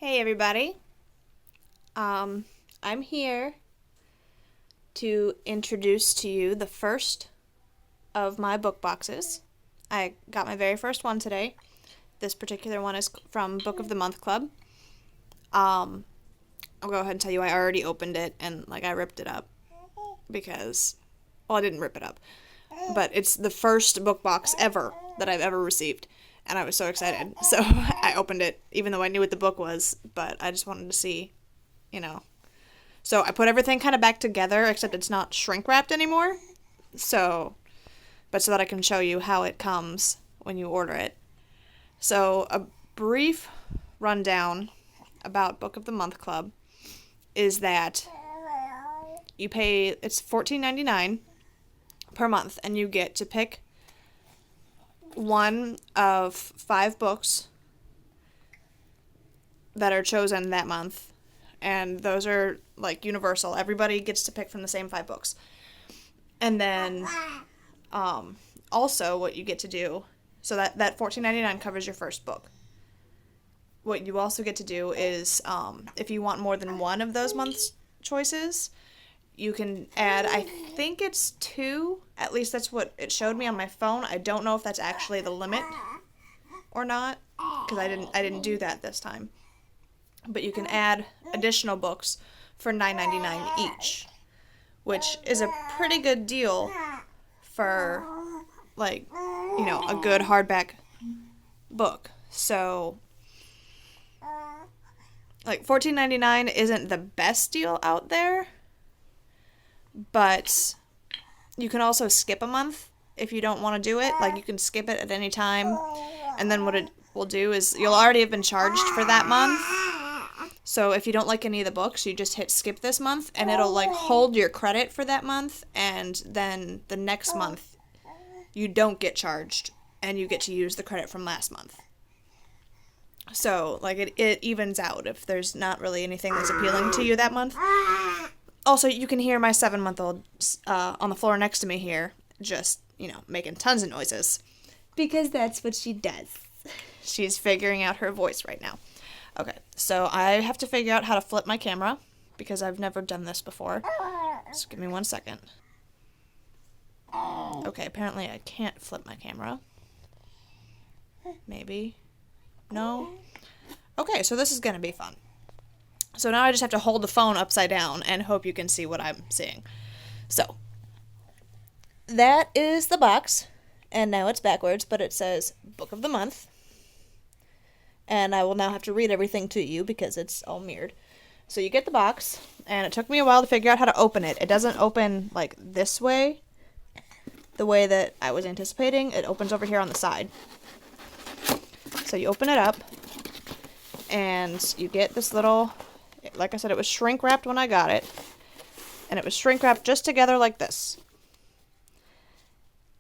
Hey everybody. I'm here to introduce to you the first of my book boxes. I got my very first one today. This particular one is from Book of the Month Club. I'll go ahead and tell you I already opened it and I ripped it up because, well, I didn't rip it up, but it's the first book box ever that I've ever received. And I was so excited. So I opened it, even though I knew what the book was, but I just wanted to see, So I put everything kind of back together, except it's not shrink wrapped anymore. So that I can show you how it comes when you order it. So a brief rundown about Book of the Month Club is that you pay, it's $14.99 per month, and you get to pick one of 5 books that are chosen that month, and those are universal. Everybody gets to pick from the same 5 books. And then also what you get to do, so that $14.99 covers your first book. What you also get to do is if you want more than one of those month's choices, you can add, I think it's 2, at least that's what it showed me on my phone. I don't know if that's actually the limit or not, because I didn't do that this time. But you can add additional books for $9.99 each, which is a pretty good deal for a good hardback book. So $14.99 isn't the best deal out there. But you can also skip a month if you don't want to do it. You can skip it at any time. And then what it will do is you'll already have been charged for that month. So if you don't like any of the books, you just hit skip this month, and it'll hold your credit for that month. And then the next month, you don't get charged, and you get to use the credit from last month. So it evens out if there's not really anything that's appealing to you that month. Also, you can hear my 7-month-old on the floor next to me here, just, making tons of noises. Because that's what she does. She's figuring out her voice right now. Okay, so I have to figure out how to flip my camera, because I've never done this before. Just give me 1 second. Okay, apparently I can't flip my camera. Maybe. No? Okay, so this is going to be fun. So now I just have to hold the phone upside down and hope you can see what I'm seeing. So, that is the box, and now it's backwards, but it says Book of the Month. And I will now have to read everything to you because it's all mirrored. So you get the box, and it took me a while to figure out how to open it. It doesn't open this way, the way that I was anticipating. It opens over here on the side. So you open it up, and you get this little... Like I said, it was shrink wrapped when I got it. And it was shrink wrapped just together like this.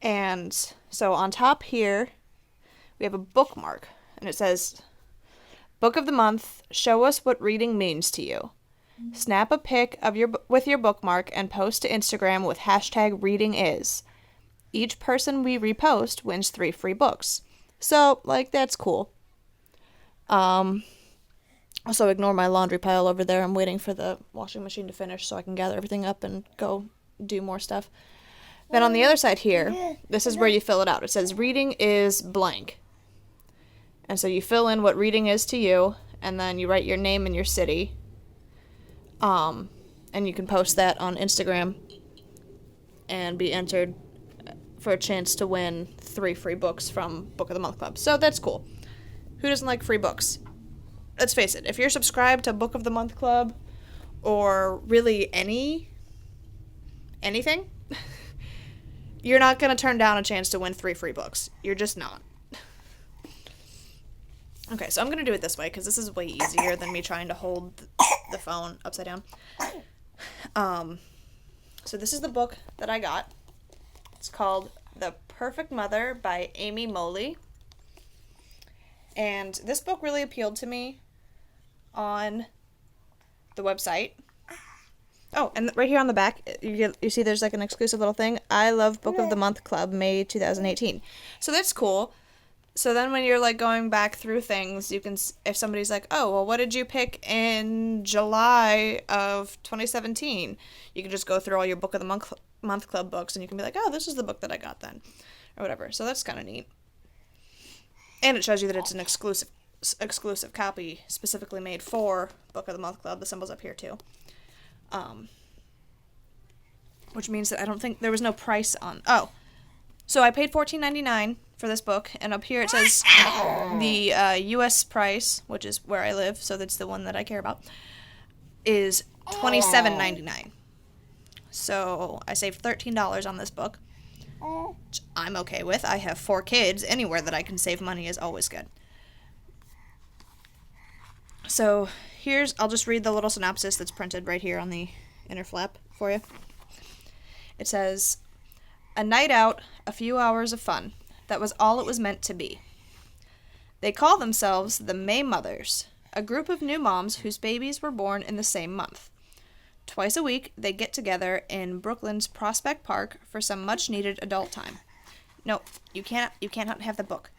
And so on top here, we have a bookmark. And it says, Book of the Month, show us what reading means to you. Snap a pic of with your bookmark and post to Instagram with #readingism. Each person we repost wins 3 free books. So, that's cool. Also, ignore my laundry pile over there. I'm waiting for the washing machine to finish so I can gather everything up and go do more stuff. Then on the other side here, this is where you fill it out. It says, reading is blank. And so you fill in what reading is to you, and then you write your name and your city. And you can post that on Instagram and be entered for a chance to win 3 free books from Book of the Month Club. So that's cool. Who doesn't like free books? Let's face it, if you're subscribed to Book of the Month Club, or really anything, you're not going to turn down a chance to win 3 free books. You're just not. Okay, so I'm going to do it this way, because this is way easier than me trying to hold the phone upside down. So this is the book that I got. It's called The Perfect Mother by Amy Moley. And this book really appealed to me on the website. Oh, and right here on the back, you see there's an exclusive little thing. I love Book of the Month Club, May 2018. So that's cool. So then when you're, like, going back through things, you can, if somebody's like, oh, well, what did you pick in July of 2017? You can just go through all your Book of the Month Club books, and you can be like, oh, this is the book that I got then, or whatever. So that's kind of neat. And it shows you that it's an exclusive copy specifically made for Book of the Month Club. The symbol's up here, too. Which means that I don't think there was no price on... Oh. So I paid $14.99 for this book, and up here it says the U.S. price, which is where I live, so that's the one that I care about, is $27.99. So I saved $13 on this book, which I'm okay with. I have 4 kids. Anywhere that I can save money is always good. So I'll just read the little synopsis that's printed right here on the inner flap for you. It says, a night out, a few hours of fun. That was all it was meant to be. They call themselves the May Mothers, a group of new moms whose babies were born in the same month. Twice a week, they get together in Brooklyn's Prospect Park for some much-needed adult time. No, you cannot have the book.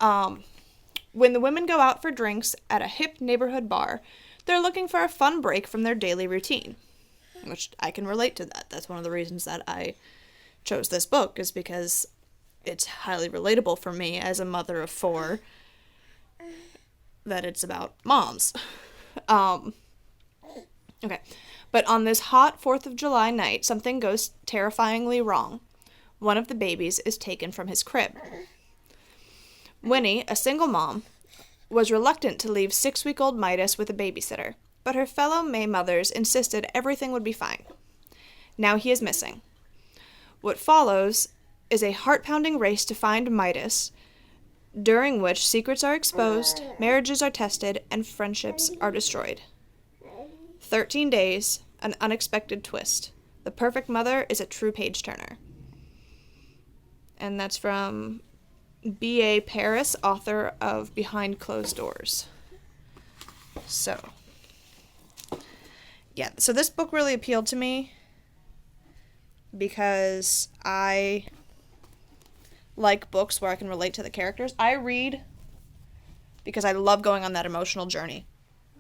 When the women go out for drinks at a hip neighborhood bar, they're looking for a fun break from their daily routine, which I can relate to that. That's one of the reasons that I chose this book, is because it's highly relatable for me as a mother of 4, that it's about moms. Okay. But on this hot 4th of July night, something goes terrifyingly wrong. One of the babies is taken from his crib. Winnie, a single mom, was reluctant to leave 6-week-old Midas with a babysitter, but her fellow May mothers insisted everything would be fine. Now he is missing. What follows is a heart-pounding race to find Midas, during which secrets are exposed, marriages are tested, and friendships are destroyed. 13 days, an unexpected twist. The perfect mother is a true page-turner. And that's from B.A. Paris, author of Behind Closed Doors. So, yeah, so this book really appealed to me because I like books where I can relate to the characters. I read because I love going on that emotional journey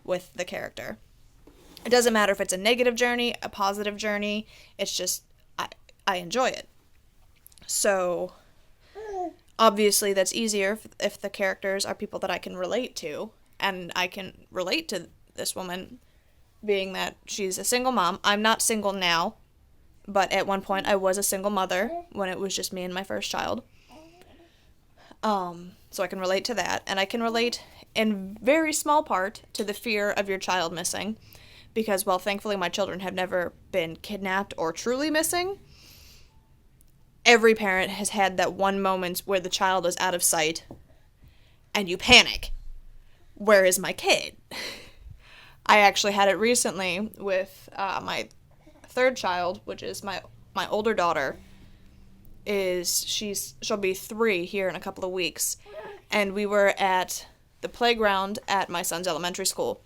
with the character. It doesn't matter if it's a negative journey, a positive journey, it's just, I enjoy it. So, obviously that's easier if the characters are people that I can relate to, and I can relate to this woman, being that she's a single mom. I'm not single now, but at one point I was a single mother when it was just me and my first child. So I can relate to that, and I can relate in very small part to the fear of your child missing, because while thankfully my children have never been kidnapped or truly missing, every parent has had that one moment where the child is out of sight and you panic. Where is my kid? I actually had it recently with my 3rd child, which is my older daughter. She'll be 3 here in a couple of weeks, and we were at the playground at my son's elementary school,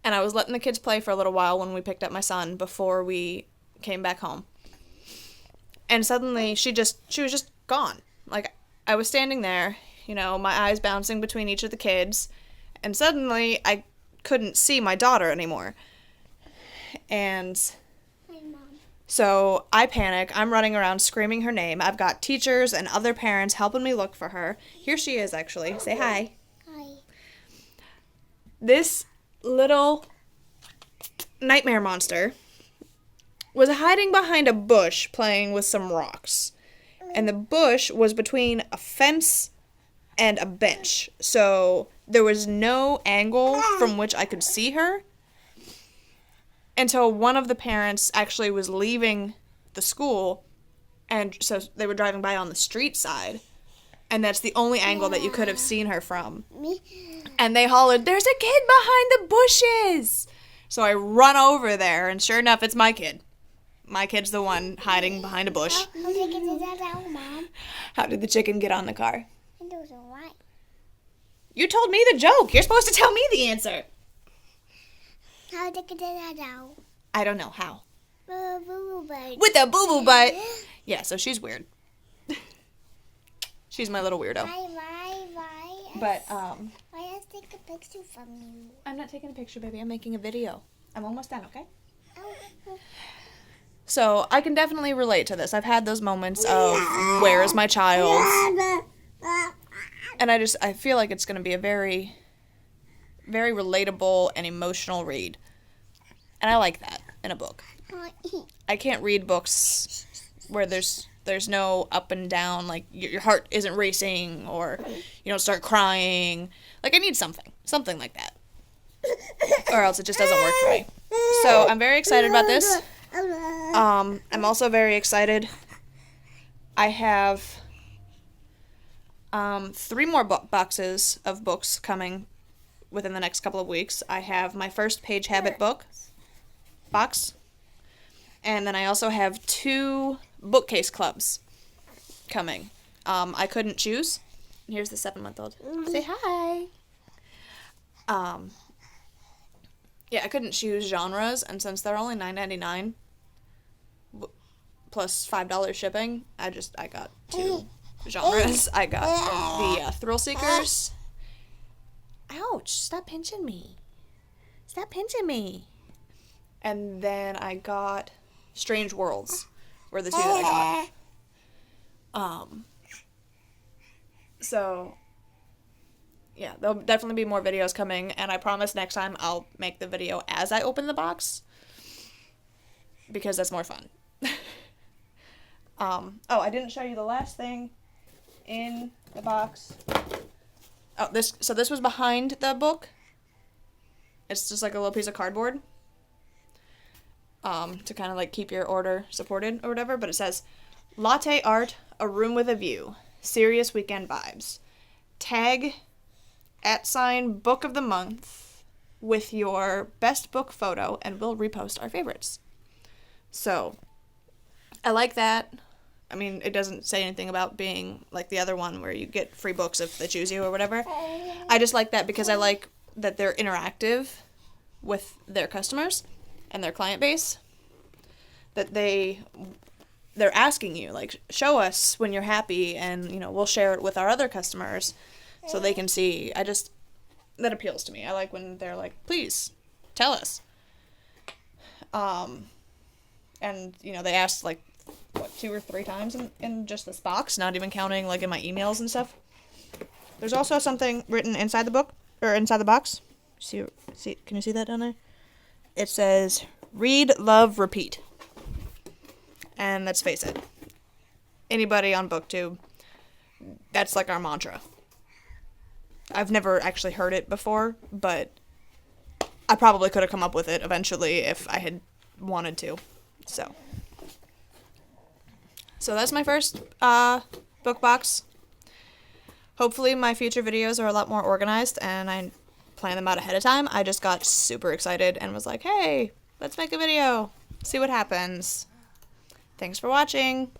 and I was letting the kids play for a little while when we picked up my son before we came back home. And suddenly she was just gone. Like, I was standing there, my eyes bouncing between each of the kids, and suddenly I couldn't see my daughter anymore. And so I panic. I'm running around screaming her name. I've got teachers and other parents helping me look for her. Here she is, actually. Say hi. Hi. This little nightmare monster was hiding behind a bush playing with some rocks. And the bush was between a fence and a bench. So there was no angle from which I could see her until one of the parents actually was leaving the school, and so they were driving by on the street side, and that's the only angle that you could have seen her from. And they hollered, "There's a kid behind the bushes!" So I run over there, and sure enough, it's my kid. My kid's the one hiding behind a bush. How did that out, Mom? How did the chicken get on the car? It was alright. You told me the joke. You're supposed to tell me the answer. How did it get out? I don't know how. Boo-boo butt. With a boo-boo butt. Yeah, so she's weird. She's my little weirdo. Why? But, Why has to take a picture from you? I'm not taking a picture, baby. I'm making a video. I'm almost done, okay? Oh. So, I can definitely relate to this. I've had those moments of, where is my child? And I feel like it's going to be a very, very relatable and emotional read. And I like that in a book. I can't read books where there's no up and down, like your heart isn't racing or you don't start crying. Like I need something like that. Or else it just doesn't work for me. So I'm very excited about this. I'm also very excited. I have 3 more boxes of books coming within the next couple of weeks. I have my first Page Habit box. And then I also have 2 bookcase clubs coming. I couldn't choose. Here's the 7-month-old. Say hi. Yeah, I couldn't choose genres, and since they're only $9.99 plus $5 shipping, I got 2 genres. I got the Thrill Seekers. Ouch! Stop pinching me. Stop pinching me. And then I got Strange Worlds, were the 2 that I got. So, yeah, there'll definitely be more videos coming, and I promise next time I'll make the video as I open the box, because that's more fun. I didn't show you the last thing in the box. Oh, this was behind the book. It's just like a little piece of cardboard. To kind of like keep your order supported or whatever, but it says, Latte Art, a room with a view, serious weekend vibes. Tag @ book of the month with your best book photo and we'll repost our favorites. So, I like that. I mean, it doesn't say anything about being like the other one where you get free books if they choose you or whatever. I just like that because I like that they're interactive with their customers and their client base, that they're asking you, like, show us when you're happy, and, you know, we'll share it with our other customers so they can see. That appeals to me. I like when they're like, please, tell us. And, you know, they asked, like, 2 or 3 times in just this box, not even counting, like, in my emails and stuff. There's also something written inside the book, or inside the box. See, can you see that down there? It says, read, love, repeat. And let's face it, anybody on BookTube, that's like our mantra. I've never actually heard it before, but I probably could have come up with it eventually if I had wanted to. So that's my first book box. Hopefully my future videos are a lot more organized and I plan them out ahead of time. I just got super excited and was like, hey, let's make a video, see what happens. Thanks for watching.